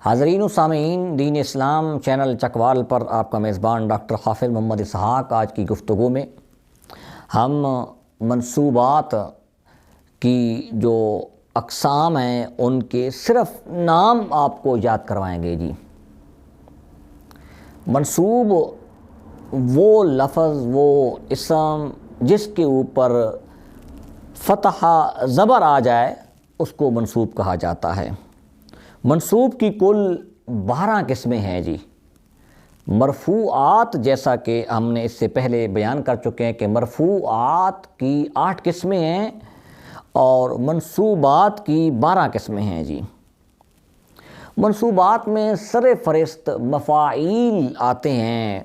حاضرین و سامعین، دین اسلام چینل چکوال پر آپ کا میزبان ڈاکٹر حافظ محمد اسحاق۔ آج کی گفتگو میں ہم منصوبات کی جو اقسام ہیں ان کے صرف نام آپ کو یاد کروائیں گے جی۔ منصوب وہ لفظ، وہ اسم جس کے اوپر فتح زبر آ جائے اس کو منصوب کہا جاتا ہے۔ منصوب کی کل 12 قسمیں ہیں جی۔ مرفوعات، جیسا کہ ہم نے اس سے پہلے بیان کر چکے ہیں کہ مرفوعات کی 8 قسمیں ہیں اور منصوبات کی 12 قسمیں ہیں جی۔ منصوبات میں سر فہرست مفاعیل آتے ہیں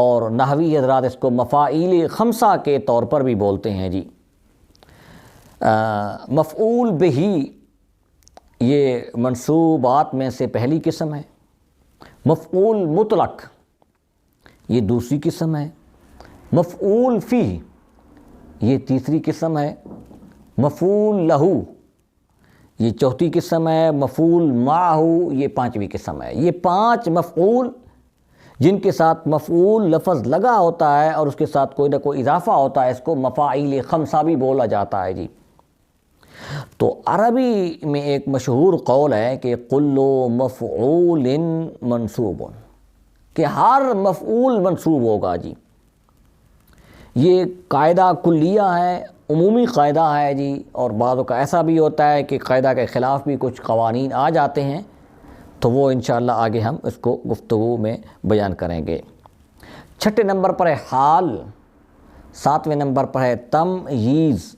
اور نحوی حضرات اس کو مفاعیل خمسہ کے طور پر بھی بولتے ہیں جی۔ مفعول بہی یہ منصوبات میں سے پہلی قسم ہے۔ مفعول مطلق یہ دوسری قسم ہے۔ مفعول فیہ یہ تیسری قسم ہے۔ مفعول لہو یہ چوتھی قسم ہے۔ مفعول معہ یہ 5ویں قسم ہے۔ یہ 5 مفعول جن کے ساتھ مفعول لفظ لگا ہوتا ہے اور اس کے ساتھ کوئی نہ کوئی اضافہ ہوتا ہے، اس کو مفاعیل خمسہ بھی بولا جاتا ہے جی۔ تو عربی میں ایک مشہور قول ہے کہ کل مفعول منصوب، کہ ہر مفعول منصوب ہوگا جی۔ یہ قاعدہ کلیہ ہے، عمومی قاعدہ ہے جی، اور بعضوں کا ایسا بھی ہوتا ہے کہ قاعدہ کے خلاف بھی کچھ قوانین آ جاتے ہیں، تو وہ انشاءاللہ آگے ہم اس کو گفتگو میں بیان کریں گے۔ 6 نمبر پر ہے حال، 7ویں نمبر پر ہے تمییز۔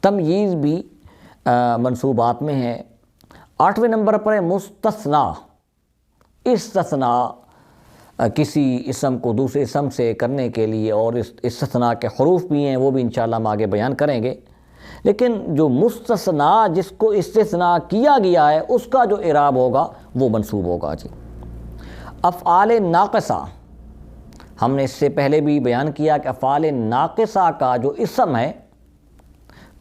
تمییز بھی منصوبات میں ہے۔ 8ویں نمبر پر ہے مستثنیٰ۔ استثناء کسی اسم کو دوسرے اسم سے کرنے کے لیے، اور اس استثناء کے حروف بھی ہیں، وہ بھی انشاءاللہ ہم آگے بیان کریں گے۔ لیکن جو مستثنیٰ، جس کو استثناء کیا گیا ہے، اس کا جو اعراب ہوگا وہ منصوب ہوگا جی۔ افعال ناقصہ، ہم نے اس سے پہلے بھی بیان کیا کہ افعال ناقصہ کا جو اسم ہے،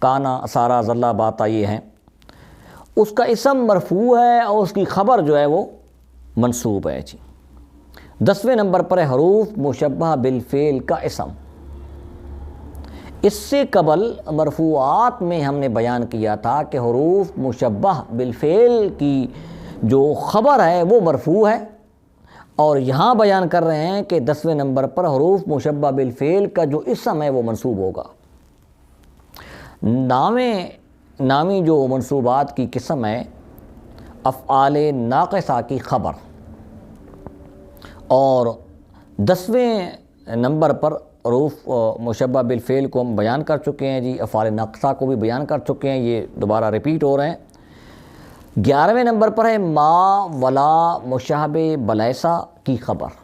کانا، سارا، ظلہ، باتا، یہ ہیں، اس کا اسم مرفوع ہے اور اس کی خبر جو ہے وہ منصوب ہے جی۔ 10ویں نمبر پر ہے حروف مشبہ بالفعل کا اسم۔ اس سے قبل مرفوعات میں ہم نے بیان کیا تھا کہ حروف مشبہ بالفعل کی جو خبر ہے وہ مرفوع ہے، اور یہاں بیان کر رہے ہیں کہ 10ویں نمبر پر حروف مشبہ بالفعل کا جو اسم ہے وہ منصوب ہوگا۔ نامی جو منصوبات کی قسم ہے افعال ناقصہ کی خبر، اور 10ویں نمبر پر حروف مشبہ بالفعل کو ہم بیان کر چکے ہیں جی، افعال ناقصہ کو بھی بیان کر چکے ہیں، یہ دوبارہ ریپیٹ ہو رہے ہیں۔ 11ویں نمبر پر ہے ما ولا مشابہ بلیسا کی خبر۔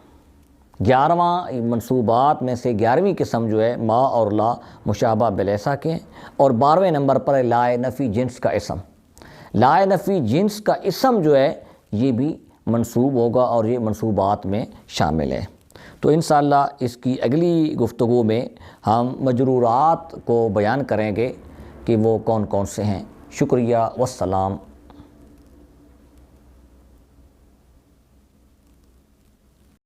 11واں منصوبات میں سے 11ویں قسم جو ہے ما اور لا مشابہ بلیسا کے ہیں، اور 12ویں نمبر پر ہے لا نفی جنس کا اسم۔ لا نفی جنس کا اسم جو ہے یہ بھی منصوب ہوگا اور یہ منصوبات میں شامل ہے۔ تو انشاءاللہ اس کی اگلی گفتگو میں ہم مجرورات کو بیان کریں گے کہ وہ کون کون سے ہیں۔ شکریہ، والسلام۔